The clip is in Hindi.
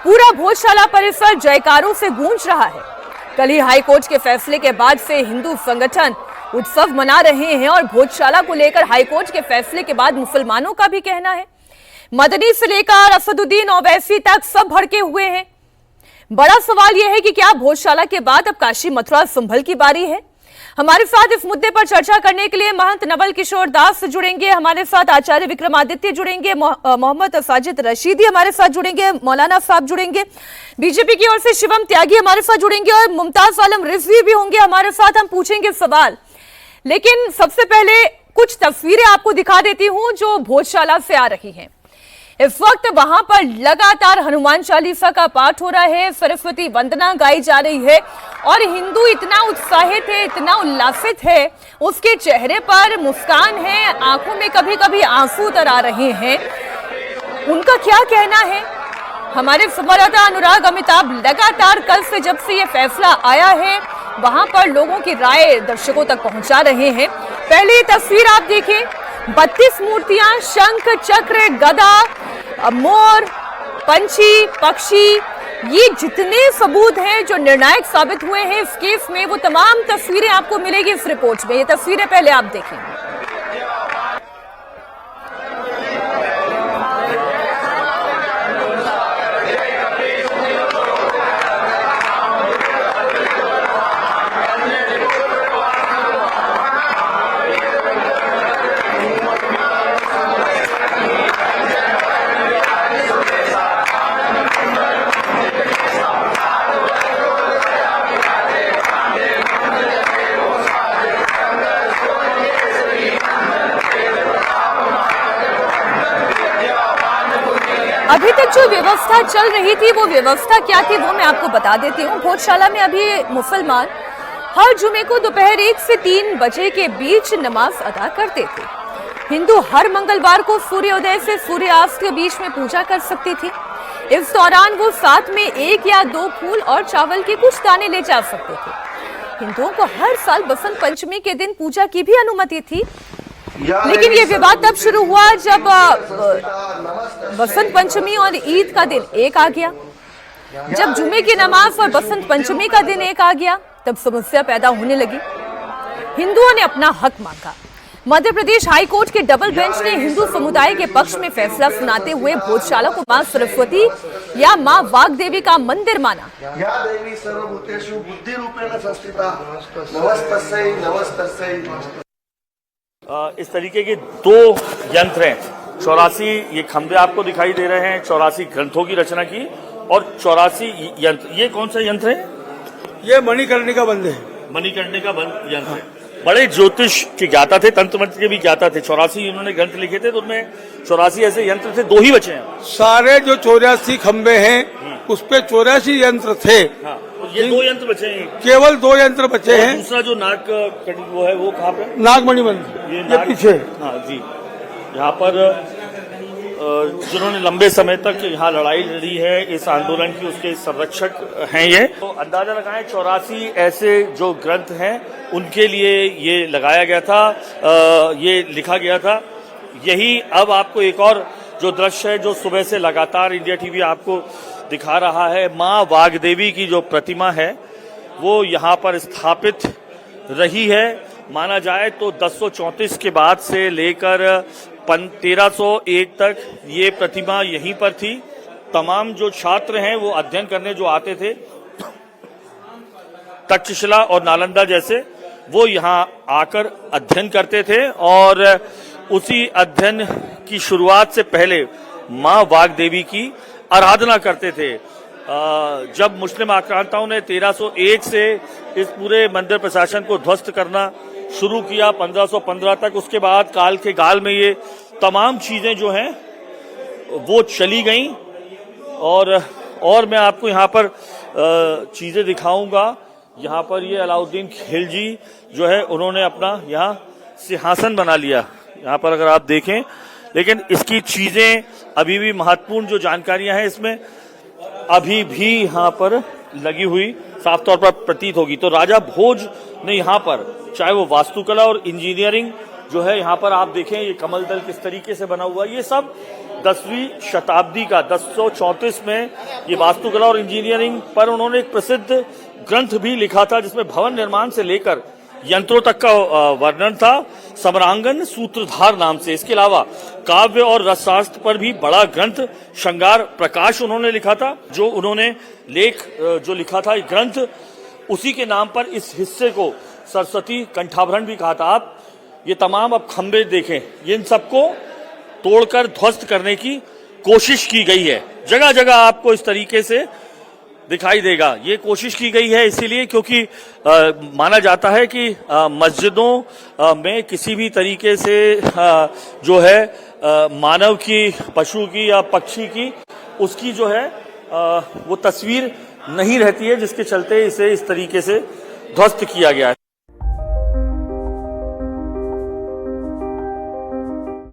पूरा भोजशाला परिसर जयकारों से गूंज रहा है। कल ही हाईकोर्ट के फैसले के बाद से हिंदू संगठन उत्सव मना रहे हैं और भोजशाला को लेकर हाईकोर्ट के फैसले के बाद मुसलमानों का भी कहना है। मदनी से लेकर असदुद्दीन ओवैसी तक सब भड़के हुए हैं। बड़ा सवाल यह है कि क्या भोजशाला के बाद अब काशी मथुरा संभल की बारी है? हमारे साथ इस मुद्दे पर चर्चा करने के लिए महंत नवल किशोर दास जुड़ेंगे, हमारे साथ आचार्य विक्रमादित्य जुड़ेंगे, मोहम्मद साजिद रशीदी हमारे साथ जुड़ेंगे, मौलाना साहब जुड़ेंगे, बीजेपी की ओर से शिवम त्यागी हमारे साथ जुड़ेंगे और मुमताज आलम रिजवी भी होंगे हमारे साथ। हम पूछेंगे सवाल, लेकिन सबसे पहले कुछ तस्वीरें आपको दिखा देती हूं जो भोजशाला से आ रही हैं। इस वक्त वहां पर लगातार हनुमान चालीसा का पाठ हो रहा है, सरस्वती वंदना गाई जा रही है और हिंदू इतना उत्साहित है, इतना उल्लासित है, उसके चेहरे पर मुस्कान है, आंखों में कभी कभी आंसू उतर आ रहे हैं। उनका क्या कहना है? हमारे संवाददाता अनुराग अमिताभ लगातार कल से जब से ये फैसला आया है वहां पर लोगों की राय दर्शकों तक पहुंचा रहे हैं। पहले ये तस्वीर आप देखिए, 32 मूर्तियां, शंख, चक्र, गदा, मोर, पंछी, पक्षी, ये जितने सबूत हैं जो निर्णायक साबित हुए हैं इस केस में, वो तमाम तस्वीरें आपको मिलेगी इस रिपोर्ट में। ये तस्वीरें पहले आप देखें। अभी तक जो व्यवस्था चल रही थी वो व्यवस्था क्या थी वो मैं आपको बता देती हूँ। भोजशाला में अभी मुसलमान हर जुमे को दोपहर 1 से 3 बजे के बीच नमाज अदा करते थे। हिंदू हर मंगलवार को सूर्योदय से सूर्यास्त के बीच में पूजा कर सकती थी। इस दौरान वो साथ में 1 या 2 फूल और चावल के कुछ दाने ले जा सकते थे। हिंदुओं को हर साल बसंत पंचमी के दिन पूजा की भी अनुमति थी, लेकिन ये विवाद तब शुरू हुआ जब बसंत पंचमी और ईद का दिन एक आ गया। जब जुमे की नमाज और बसंत पंचमी का दिन एक आ गया तब समस्या पैदा होने लगी। हिंदुओं ने अपना हक मांगा। मध्य प्रदेश हाईकोर्ट के डबल बेंच ने हिंदू समुदाय के पक्ष में फैसला सुनाते हुए भोजशाला को मां सरस्वती या मां वाग्देवी का मंदिर माना। या देवी सर्वभूतेषु बुद्धि रूपेण संस्थिता नमस्तस्यै नमस्तस्यै। इस तरीके के 2 यंत्र हैं। 84 ये खंबे आपको दिखाई दे रहे हैं, 84 ग्रंथों की रचना की और 84 यंत्र। ये कौन सा यंत्र है? ये मणिकर्णिका बंद है। मणिकर्णिका बंद यंत्र है। बड़े ज्योतिष के ज्ञाता थे, तंत्र मंत्र के भी ज्ञाता थे। 84 इन्होंने ग्रंथ लिखे थे, तो उनमें 84 ऐसे यंत्र थे, 2 ही बचे हैं। सारे जो 84 खंबे हैं उस पे 84 यंत्र थे। हाँ, ये 2 यंत्र बचे हैं, केवल 2 यंत्र बचे हैं। दूसरा जो नाग वो है वो कहाँ पे? नागमणि बंद, ये पीछे। हाँ जी, यहाँ पर जिन्होंने लंबे समय तक यहाँ लड़ाई लड़ी है इस आंदोलन की, उसके संरक्षक हैं ये। तो अंदाजा लगाएं 84 ऐसे जो ग्रंथ हैं उनके लिए ये लगाया गया था, ये लिखा गया था। यही अब आपको एक और जो दृश्य है जो सुबह से लगातार इंडिया टीवी आपको दिखा रहा है, मां वाग्देवी की जो प्रतिमा है वो यहाँ पर स्थापित रही है। माना जाए तो 1034 के बाद से लेकर 1301 तक ये प्रतिमा यहीं पर थी। तमाम जो छात्र हैं वो अध्ययन करने जो आते थे तक्षशिला और नालंदा जैसे, वो यहाँ आकर अध्ययन करते थे और उसी अध्ययन की शुरुआत से पहले मां वाग्देवी की आराधना करते थे। जब मुस्लिम आक्रांताओं ने 1301 से इस पूरे मंदिर प्रशासन को ध्वस्त करना शुरू किया 1515 तक, उसके बाद काल के गाल में ये तमाम चीजें जो हैं वो चली गईं। और मैं आपको यहाँ पर चीजें दिखाऊंगा। यहाँ पर ये अलाउद्दीन खिलजी जो है उन्होंने अपना यहाँ सिंहासन बना लिया, यहाँ पर अगर आप देखें। लेकिन इसकी चीजें अभी भी महत्वपूर्ण जो जानकारियां हैं इसमें अभी भी यहाँ पर लगी हुई साफ तौर पर प्रतीत होगी। तो राजा भोज ने यहाँ पर, चाहे वो वास्तुकला और इंजीनियरिंग जो है यहाँ पर आप देखें, ये कमल दल किस तरीके से बना हुआ है, ये सब 10वीं शताब्दी का 1034 में ये वास्तुकला और इंजीनियरिंग पर उन्होंने एक प्रसिद्ध ग्रंथ भी लिखा था जिसमें भवन निर्माण से लेकर यंत्रों तक का वर्णन था, समरांगन सूत्रधार नाम से। इसके अलावा काव्य और रसशास्त्र पर भी बड़ा ग्रंथ श्रृंगार प्रकाश उन्होंने लिखा था। जो उन्होंने लेख जो लिखा था ग्रंथ, उसी के नाम पर इस हिस्से को सरस्वती कंठाभरण भी कहा था। आप ये तमाम अब खंबे देखें, इन सबको तोड़कर ध्वस्त करने की कोशिश की गई है। जगह जगह आपको इस तरीके से दिखाई देगा। ये कोशिश की गई है इसीलिए क्योंकि माना जाता है कि मस्जिदों में किसी भी तरीके से जो है मानव की, पशु की या पक्षी की, उसकी जो है वो तस्वीर नहीं रहती है, जिसके चलते इसे इस तरीके से ध्वस्त किया गया है।